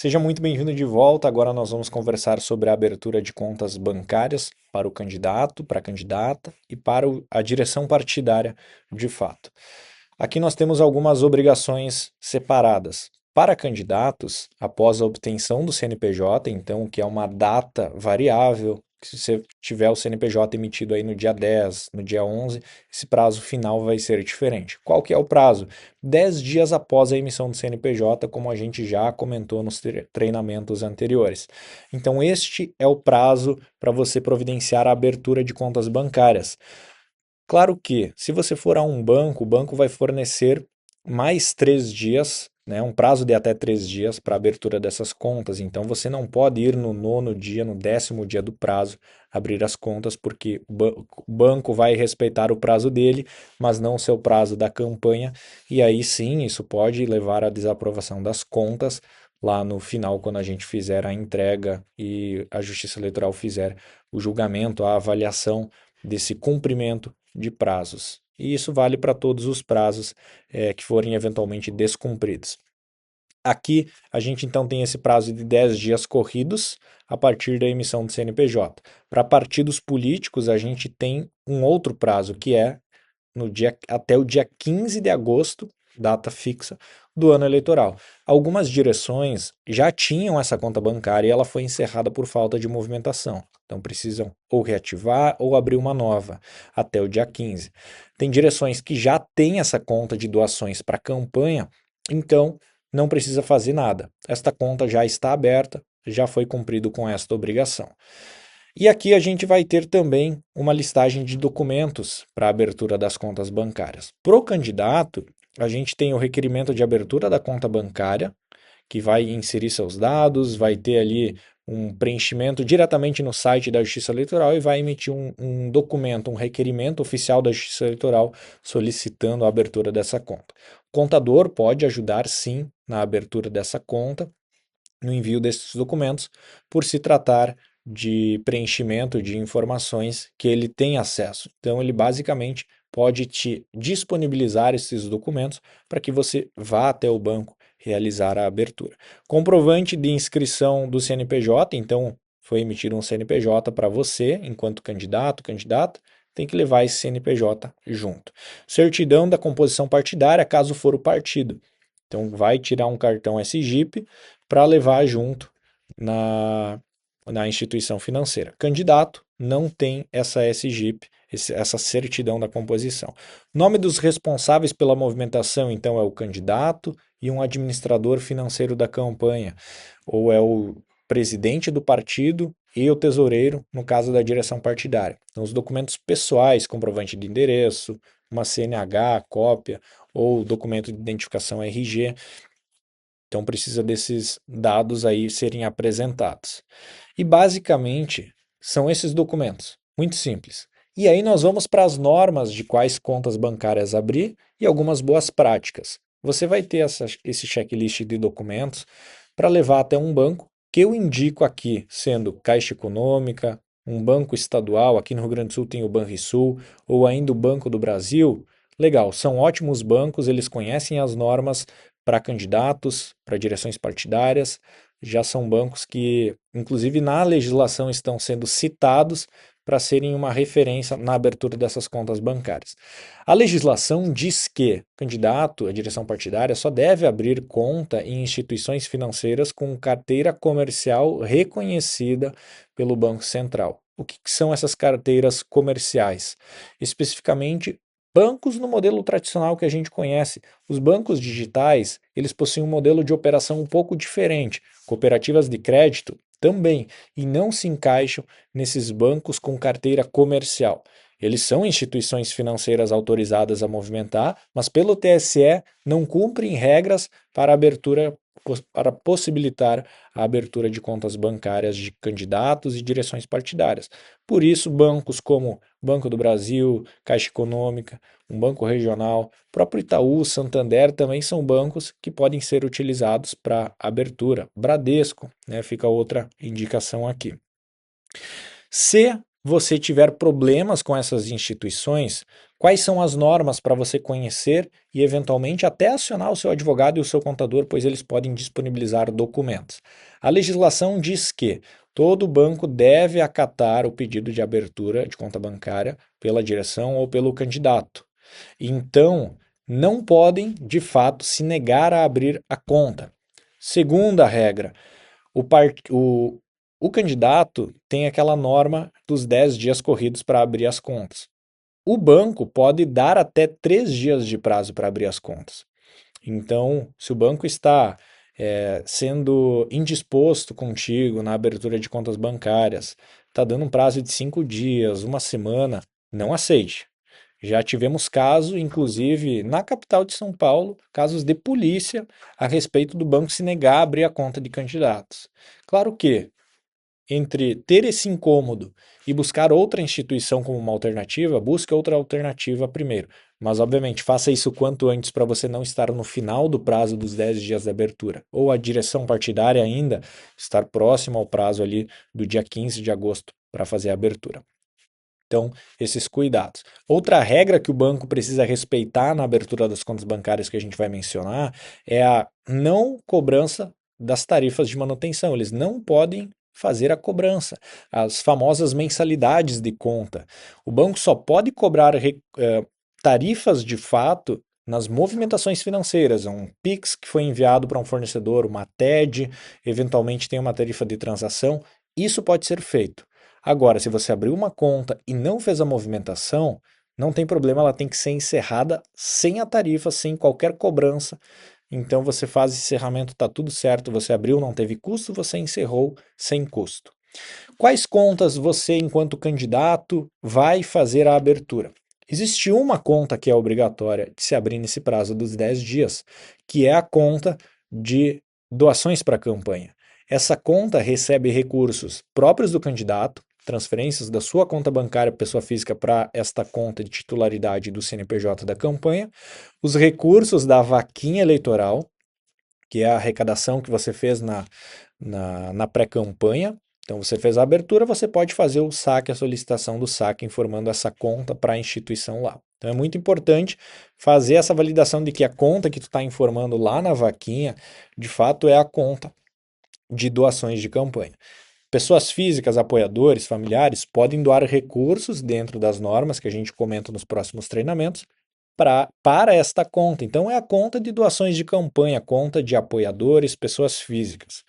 Seja muito bem-vindo de volta. Agora nós vamos conversar sobre a abertura de contas bancárias para o candidato, para a candidata e para a direção partidária de fato. Aqui nós temos algumas obrigações separadas. Para candidatos, após a obtenção do CNPJ, então, que é uma data variável, que se você tiver o CNPJ emitido aí no dia 10, no dia 11, esse prazo final vai ser diferente. Qual que é o prazo? 10 dias após a emissão do CNPJ, como a gente já comentou nos treinamentos anteriores. Então, este é o prazo para você providenciar a abertura de contas bancárias. Claro que, se você for a um banco, o banco vai fornecer mais 3 dias, né, um prazo de até 3 dias para abertura dessas contas. Então, você não pode ir no nono dia, no 10º dia do prazo, abrir as contas, porque o banco vai respeitar o prazo dele, mas não o seu prazo da campanha. E aí sim, isso pode levar à desaprovação das contas lá no final, quando a gente fizer a entrega e a Justiça Eleitoral fizer o julgamento, a avaliação desse cumprimento de prazos. E isso vale para todos os prazos que forem eventualmente descumpridos. Aqui a gente então tem esse prazo de 10 dias corridos a partir da emissão do CNPJ. Para partidos políticos, a gente tem um outro prazo, que é até o dia 15 de agosto, data fixa, do ano eleitoral. Algumas direções já tinham essa conta bancária e ela foi encerrada por falta de movimentação. Então precisam ou reativar ou abrir uma nova até o dia 15. Tem direções que já têm essa conta de doações para campanha, então não precisa fazer nada. Esta conta já está aberta, já foi cumprido com esta obrigação. E aqui a gente vai ter também uma listagem de documentos para a abertura das contas bancárias. Para o candidato, a gente tem o requerimento de abertura da conta bancária, que vai inserir seus dados, vai ter ali um preenchimento diretamente no site da Justiça Eleitoral e vai emitir um documento, um requerimento oficial da Justiça Eleitoral solicitando a abertura dessa conta. O contador pode ajudar sim na abertura dessa conta, no envio desses documentos, por se tratar de preenchimento de informações que ele tem acesso. Então, ele basicamente pode te disponibilizar esses documentos para que você vá até o banco realizar a abertura. Comprovante de inscrição do CNPJ, então foi emitido um CNPJ para você, enquanto candidato, candidata, tem que levar esse CNPJ junto. Certidão da composição partidária, caso for o partido. Então, vai tirar um cartão SGIP para levar junto na instituição financeira. Candidato não tem essa SGIP, essa certidão da composição. Nome dos responsáveis pela movimentação, então, é o candidato e um administrador financeiro da campanha, ou é o presidente do partido e o tesoureiro, no caso da direção partidária. Então, os documentos pessoais, comprovante de endereço, uma CNH, cópia, ou documento de identificação RG, então precisa desses dados aí serem apresentados. E basicamente são esses documentos, muito simples. E aí nós vamos para as normas de quais contas bancárias abrir e algumas boas práticas. Você vai ter esse checklist de documentos para levar até um banco, que eu indico aqui, sendo Caixa Econômica, um banco estadual, aqui no Rio Grande do Sul tem o Banrisul, ou ainda o Banco do Brasil. Legal, são ótimos bancos, eles conhecem as normas para candidatos, para direções partidárias, já são bancos que, inclusive na legislação, estão sendo citados para serem uma referência na abertura dessas contas bancárias. A legislação diz que o candidato à direção partidária só deve abrir conta em instituições financeiras com carteira comercial reconhecida pelo Banco Central. O que são essas carteiras comerciais? Especificamente, bancos no modelo tradicional que a gente conhece. Os bancos digitais, eles possuem um modelo de operação um pouco diferente. Cooperativas de crédito também, e não se encaixam nesses bancos com carteira comercial. Eles são instituições financeiras autorizadas a movimentar, mas pelo TSE não cumprem regras para abertura, para possibilitar a abertura de contas bancárias de candidatos e direções partidárias. Por isso, bancos como Banco do Brasil, Caixa Econômica, um banco regional, próprio Itaú, Santander também são bancos que podem ser utilizados para abertura. Bradesco, né, fica outra indicação aqui. Se você tiver problemas com essas instituições, quais são as normas para você conhecer e, eventualmente, até acionar o seu advogado e o seu contador, pois eles podem disponibilizar documentos. A legislação diz que todo banco deve acatar o pedido de abertura de conta bancária pela direção ou pelo candidato. Então, não podem, de fato, se negar a abrir a conta. Segunda regra, o, par... o candidato tem aquela norma dos 10 dias corridos para abrir as contas. O banco pode dar até 3 dias de prazo para abrir as contas. Então, se o banco está sendo indisposto contigo na abertura de contas bancárias, está dando um prazo de 5 dias, uma semana, não aceite. Já tivemos casos, inclusive na capital de São Paulo, casos de polícia a respeito do banco se negar a abrir a conta de candidatos. Claro que entre ter esse incômodo e buscar outra instituição como uma alternativa, busque outra alternativa primeiro. Mas, obviamente, faça isso quanto antes para você não estar no final do prazo dos 10 dias de abertura. Ou a direção partidária ainda estar próximo ao prazo ali do dia 15 de agosto para fazer a abertura. Então, esses cuidados. Outra regra que o banco precisa respeitar na abertura das contas bancárias que a gente vai mencionar é a não cobrança das tarifas de manutenção. Eles não podem fazer a cobrança, as famosas mensalidades de conta. O banco só pode cobrar tarifas de fato nas movimentações financeiras, um Pix que foi enviado para um fornecedor, uma TED, eventualmente tem uma tarifa de transação, isso pode ser feito. Agora, se você abriu uma conta e não fez a movimentação, não tem problema, ela tem que ser encerrada sem a tarifa, sem qualquer cobrança. Então você faz encerramento, está tudo certo, você abriu, não teve custo, você encerrou sem custo. Quais contas você, enquanto candidato, vai fazer a abertura? Existe uma conta que é obrigatória de se abrir nesse prazo dos 10 dias, que é a conta de doações para a campanha. Essa conta recebe recursos próprios do candidato, transferências da sua conta bancária pessoa física para esta conta de titularidade do CNPJ da campanha, os recursos da vaquinha eleitoral, que é a arrecadação que você fez na pré-campanha. Então, você fez a abertura, você pode fazer o saque, a solicitação do saque, informando essa conta para a instituição lá. Então, é muito importante fazer essa validação de que a conta que tu está informando lá na vaquinha, de fato, é a conta de doações de campanha. Pessoas físicas, apoiadores, familiares podem doar recursos dentro das normas que a gente comenta nos próximos treinamentos para esta conta. Então, é a conta de doações de campanha, conta de apoiadores, pessoas físicas.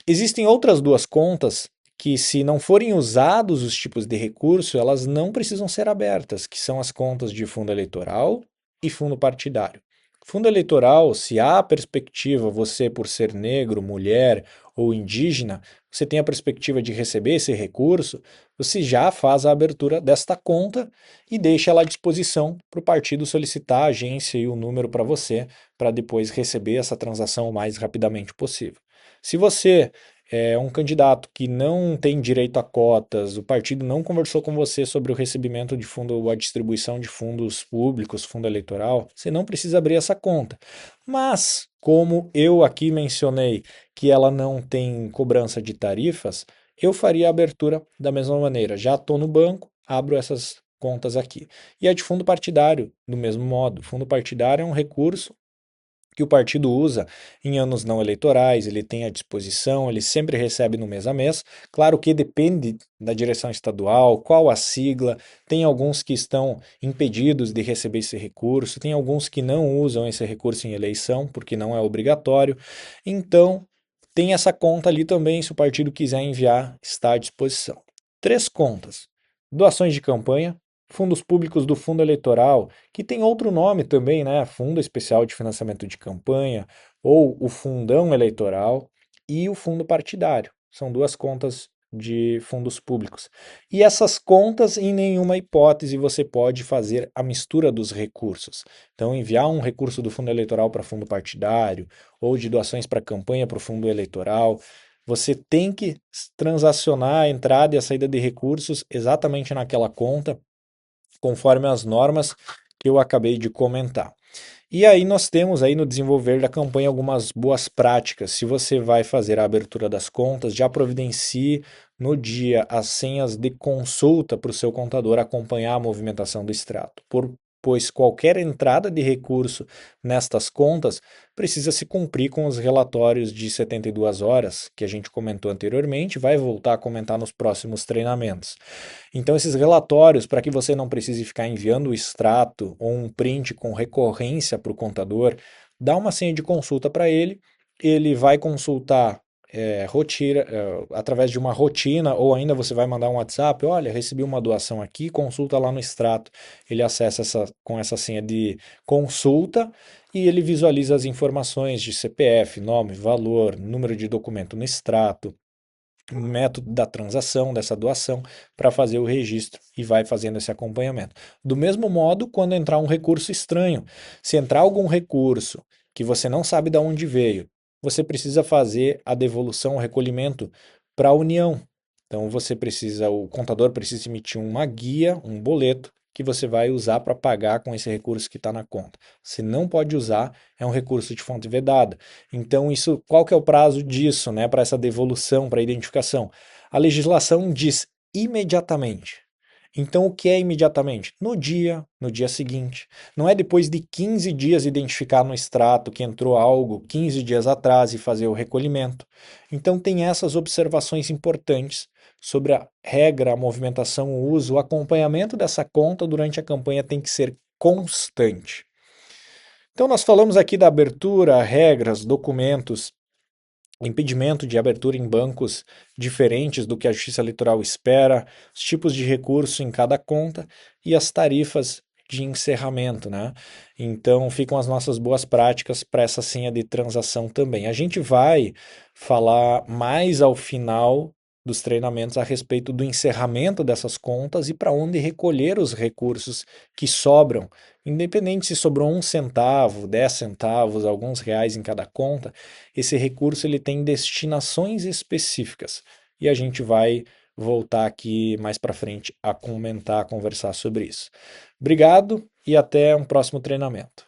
Existem outras duas contas que, se não forem usados os tipos de recurso, elas não precisam ser abertas, que são as contas de fundo eleitoral e fundo partidário. Fundo eleitoral, se há perspectiva, você por ser negro, mulher ou indígena, você tem a perspectiva de receber esse recurso, você já faz a abertura desta conta e deixa ela à disposição para o partido solicitar a agência e o número para você, para depois receber essa transação o mais rapidamente possível. Se você é um candidato que não tem direito a cotas, o partido não conversou com você sobre o recebimento de fundo ou a distribuição de fundos públicos, fundo eleitoral, você não precisa abrir essa conta. Mas, como eu aqui mencionei que ela não tem cobrança de tarifas, eu faria a abertura da mesma maneira. Já estou no banco, abro essas contas aqui. E a de fundo partidário, do mesmo modo. Fundo partidário é um recurso que o partido usa em anos não eleitorais, ele tem à disposição, ele sempre recebe no mês a mês. Claro que depende da direção estadual, qual a sigla, tem alguns que estão impedidos de receber esse recurso, tem alguns que não usam esse recurso em eleição, porque não é obrigatório. Então, tem essa conta ali também, se o partido quiser enviar, está à disposição. Três contas: doações de campanha, fundos públicos do fundo eleitoral, que tem outro nome também, né? Fundo Especial de Financiamento de Campanha, ou o Fundão Eleitoral, e o fundo partidário. São duas contas de fundos públicos. E essas contas, em nenhuma hipótese, você pode fazer a mistura dos recursos. Então, enviar um recurso do fundo eleitoral para fundo partidário, ou de doações para campanha para o fundo eleitoral. Você tem que transacionar a entrada e a saída de recursos exatamente naquela conta, conforme as normas que eu acabei de comentar. E aí nós temos aí no desenvolver da campanha algumas boas práticas. Se você vai fazer a abertura das contas, já providencie no dia as senhas de consulta para o seu contador acompanhar a movimentação do extrato, pois qualquer entrada de recurso nestas contas precisa se cumprir com os relatórios de 72 horas que a gente comentou anteriormente, vai voltar a comentar nos próximos treinamentos. Então, esses relatórios, para que você não precise ficar enviando o extrato ou um print com recorrência para o contador, dá uma senha de consulta para ele, ele vai consultar através de uma rotina, ou ainda você vai mandar um WhatsApp, olha, recebi uma doação aqui, consulta lá no extrato. Ele acessa com essa senha de consulta e ele visualiza as informações de CPF, nome, valor, número de documento no extrato, o método da transação, dessa doação, para fazer o registro e vai fazendo esse acompanhamento. Do mesmo modo, quando entrar um recurso estranho, se entrar algum recurso que você não sabe de onde veio, você precisa fazer a devolução, o recolhimento para a União. Então o contador precisa emitir uma guia, um boleto que você vai usar para pagar com esse recurso que está na conta. Se não pode usar, é um recurso de fonte vedada. Então, qual que é o prazo disso, né, para essa devolução, para identificação? A legislação diz imediatamente. Então, o que é imediatamente? No dia seguinte. Não é depois de 15 dias identificar no extrato que entrou algo 15 dias atrás e fazer o recolhimento. Então, tem essas observações importantes sobre a regra, a movimentação, o uso, o acompanhamento dessa conta durante a campanha tem que ser constante. Então, nós falamos aqui da abertura, regras, documentos, impedimento de abertura em bancos diferentes do que a Justiça Eleitoral espera, os tipos de recurso em cada conta e as tarifas de encerramento, né? Então, ficam as nossas boas práticas para essa senha de transação também. A gente vai falar mais ao final dos treinamentos a respeito do encerramento dessas contas e para onde recolher os recursos que sobram. Independente se sobrou 1 centavo, 10 centavos, alguns reais em cada conta, esse recurso ele tem destinações específicas. E a gente vai voltar aqui mais para frente a comentar, a conversar sobre isso. Obrigado e até um próximo treinamento.